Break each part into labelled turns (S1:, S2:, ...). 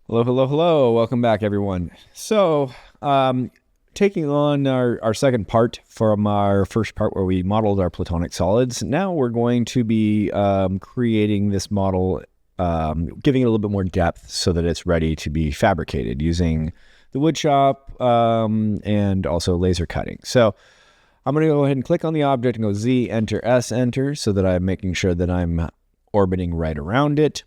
S1: Hello, hello, hello. Welcome back, everyone. Taking on our second part from our first part where we modeled our platonic solids, now we're going to be creating this model, giving it a little bit more depth so that it's ready to be fabricated using the wood shop and also laser cutting. So I'm going to go ahead and click on the object and go Z, enter, S, enter, so that I'm making sure that I'm orbiting right around it.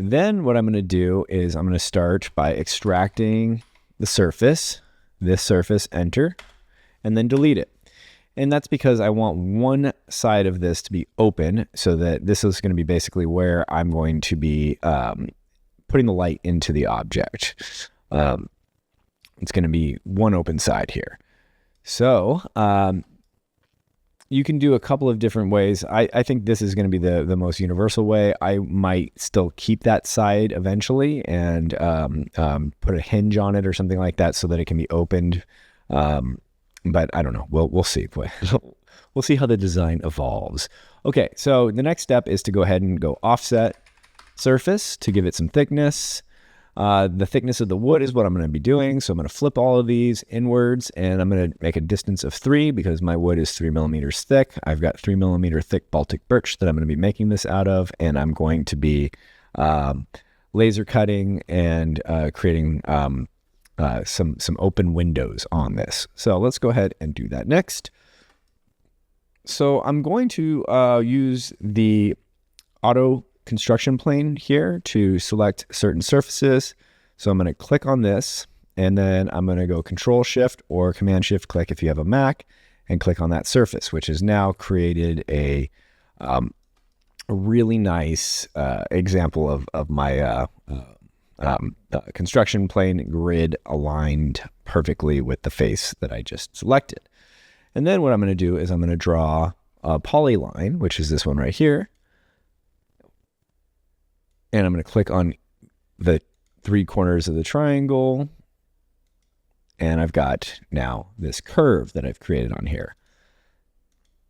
S1: Then what I'm going to do is I'm going to start by extracting the surface, this surface, enter, and then delete it. And that's because I want one side of this to be open so that this is going to be basically where I'm going to be putting the light into the object. It's going to be one open side here. So you can do a couple of different ways. I think this is going to be the most universal way. I might still keep that side eventually and put a hinge on it or something like that so that it can be opened. But I don't know. We'll see. We'll see how the design evolves. Okay, so the next step is to go ahead and go offset surface to give it some thickness. The thickness of the wood is what I'm going to be doing. So I'm going to flip all of these inwards and I'm going to make a distance of 3 because my wood is 3 millimeters thick. I've got 3 millimeter thick Baltic birch that I'm going to be making this out of, and I'm going to be laser cutting and creating some open windows on this. So let's go ahead and do that next. So I'm going to use the auto construction plane here to select certain surfaces. So I'm going to click on this and then I'm going to go Control Shift or Command Shift click if you have a Mac and click on that surface, which has now created a really nice example of my construction plane grid aligned perfectly with the face that I just selected. And then what I'm going to do is I'm going to draw a polyline, which is this one right here. And I'm going to click on the 3 corners of the triangle. And I've got now this curve that I've created on here.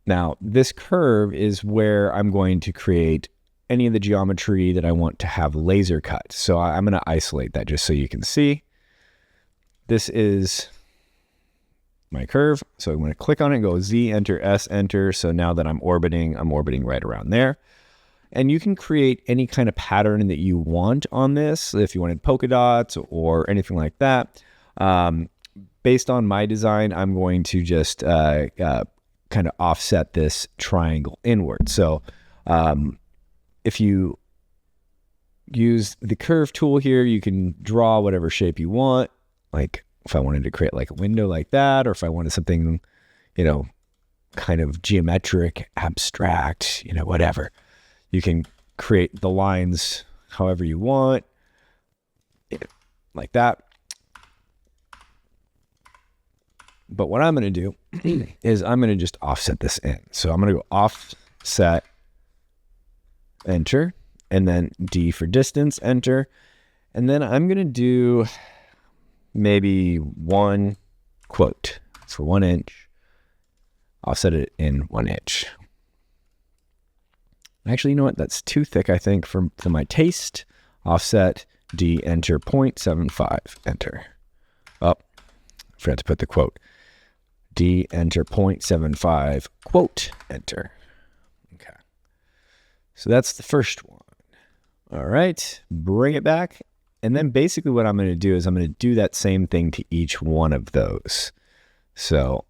S1: Now, this curve is where I'm going to create any of the geometry that I want to have laser cut. So I'm going to isolate that just so you can see. This is my curve. So I'm going to click on it and go Z, enter, S, enter. So now that I'm orbiting right around there. And you can create any kind of pattern that you want on this, if you wanted polka dots or anything like that. Based on my design, I'm going to just kind of offset this triangle inward. So if you use the curve tool here, you can draw whatever shape you want. Like if I wanted to create like a window like that, or if I wanted something, kind of geometric, abstract, whatever. You can create the lines however you want, like that. But what I'm going to do is I'm going to just offset this in. So I'm going to go offset, enter, and then D for distance, enter. And then I'm going to do maybe 1 quote for 1 inch. Offset it in 1 inch. Actually, you know what? That's too thick, I think, for my taste. Offset, D, enter, 0.75, enter. Oh, I forgot to put the quote. D, enter, 0.75, quote, enter. Okay. So that's the first one. All right, bring it back. And then basically what I'm going to do is I'm going to do that same thing to each one of those. So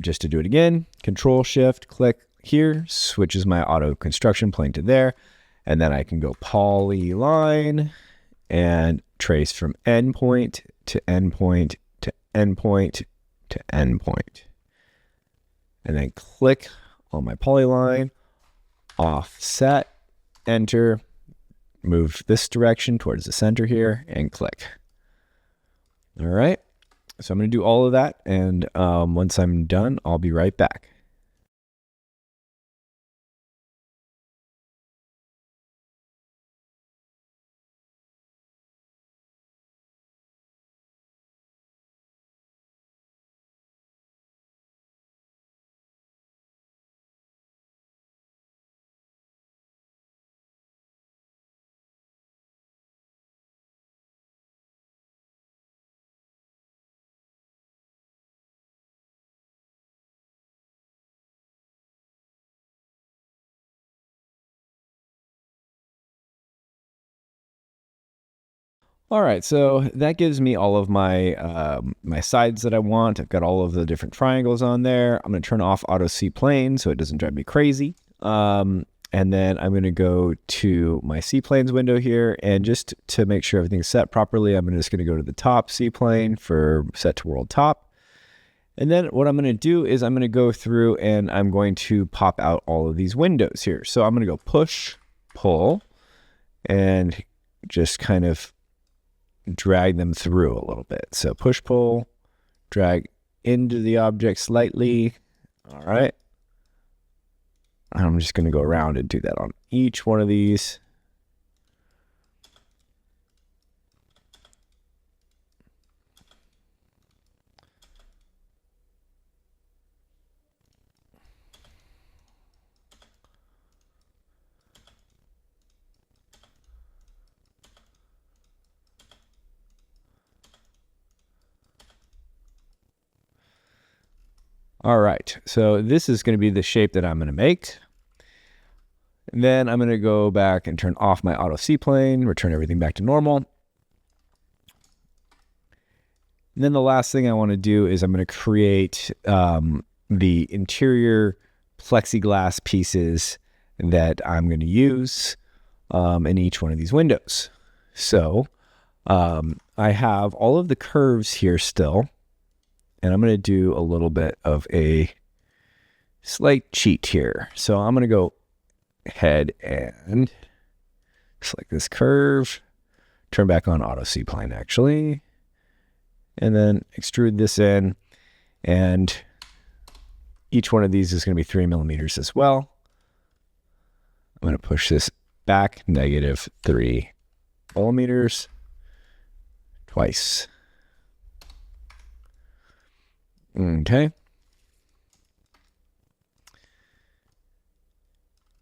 S1: just to do it again, Control, Shift, click. Here switches my auto construction plane to there, and then I can go polyline and trace from endpoint to endpoint to endpoint to endpoint, and then click on my polyline, offset, enter, move this direction towards the center here, and click. All right, so I'm going to do all of that, and once I'm done, I'll be right back. All right, so that gives me all of my my sides that I want. I've got all of the different triangles on there. I'm going to turn off auto C plane so it doesn't drive me crazy. And then I'm going to go to my C planes window here, and just to make sure everything's set properly, I'm just going to go to the top C plane for set to world top. And then what I'm going to do is I'm going to go through and I'm going to pop out all of these windows here. So I'm going to go push, pull, and just kind of drag them through a little bit. So push, pull, drag into the object slightly. All right. I'm just going to go around and do that on each one of these. All right, so this is going to be the shape that I'm going to make. And then I'm going to go back and turn off my auto C plane, return everything back to normal. And then the last thing I want to do is I'm going to create the interior plexiglass pieces that I'm going to use in each one of these windows. So I have all of the curves here still. And I'm going to do a little bit of a slight cheat here. So I'm going to go ahead and select this curve, turn back on auto C plane actually, and then extrude this in. And each one of these is going to be 3 millimeters as well. I'm going to push this back -3 millimeters twice. Okay.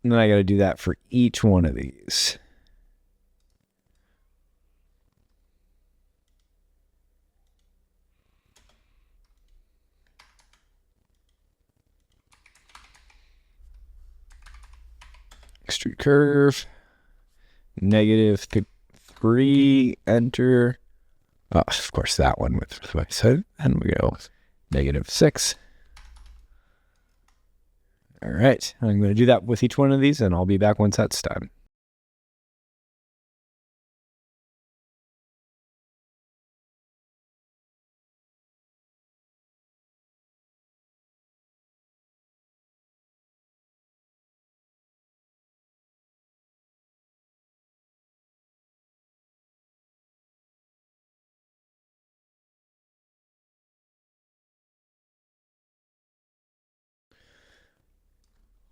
S1: And then I got to do that for each one of these. Extrude curve, -3, enter. Oh, of course, that one with what I said. And we go -6. All right, I'm going to do that with each one of these, and I'll be back once that's done.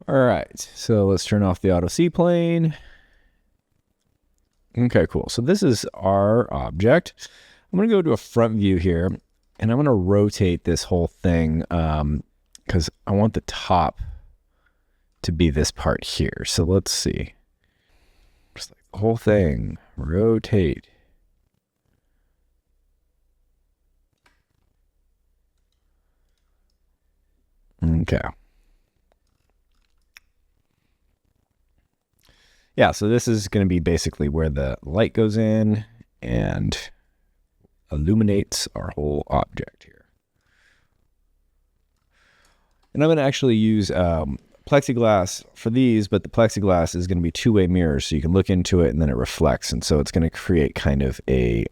S1: All right, so let's turn off the auto C plane. Okay, cool. So this is our object. I'm going to go to a front view here, and I'm going to rotate this whole thing because I want the top to be this part here. So let's see. Just like the whole thing, rotate. Okay. Yeah, so this is going to be basically where the light goes in and illuminates our whole object here. And I'm going to actually use plexiglass for these, but the plexiglass is going to be two-way mirrors, so you can look into it and then it reflects, and so it's going to create kind of a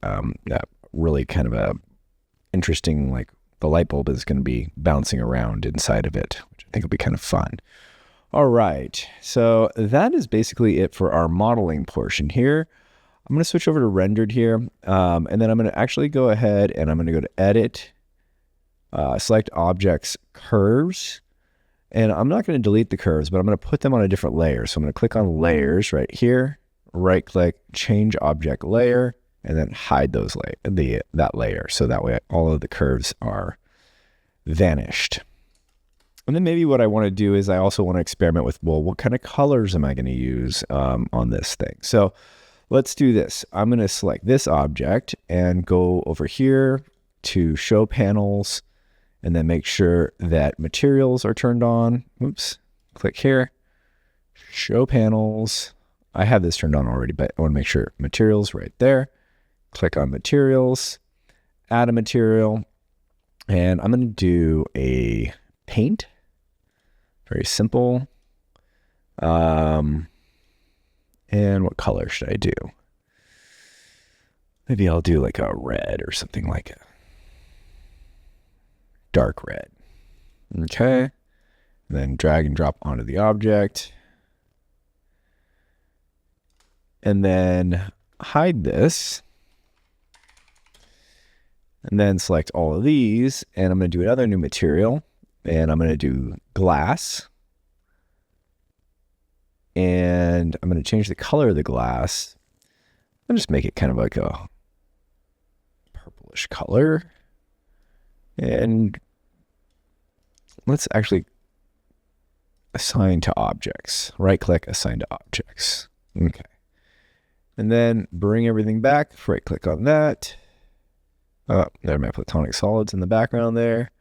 S1: really kind of a interesting, like the light bulb is going to be bouncing around inside of it, which I think will be kind of fun. All right, so that is basically it for our modeling portion here. I'm going to switch over to rendered here, and then I'm going to actually go ahead and I'm going to go to edit, select objects, curves, and I'm not going to delete the curves, but I'm going to put them on a different layer. So I'm going to click on layers right here, right click, change object layer, and then hide those that layer. So that way all of the curves are vanished. And then maybe what I want to do is I also want to experiment with, well, what kind of colors am I going to use on this thing? So let's do this. I'm going to select this object and go over here to show panels, and then make sure that materials are turned on. Oops, click here, show panels. I have this turned on already, but I want to make sure materials right there. click on materials, add a material, and I'm going to do a paint. Very simple. And what color should I do? Maybe I'll do like a red or something like a dark red. Okay. And then drag and drop onto the object. And then hide this. And then select all of these. And I'm going to do another new material. And I'm going to do glass. And I'm going to change the color of the glass. I'll just make it kind of like a purplish color. And let's actually assign to objects. Right click, assign to objects. Okay. And then bring everything back. Right click on that. Oh, there are my platonic solids in the background there.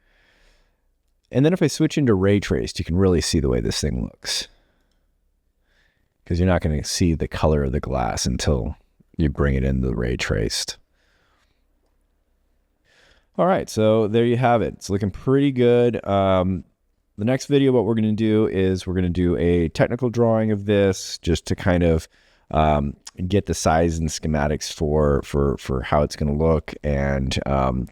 S1: And then if I switch into ray traced, you can really see the way this thing looks. Because you're not going to see the color of the glass until you bring it into the ray traced. All right, so there you have it. It's looking pretty good. The next video, what we're going to do is we're going to do a technical drawing of this just to kind of get the size and schematics for how it's going to look, and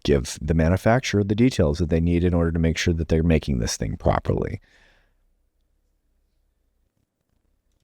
S1: give the manufacturer the details that they need in order to make sure that they're making this thing properly.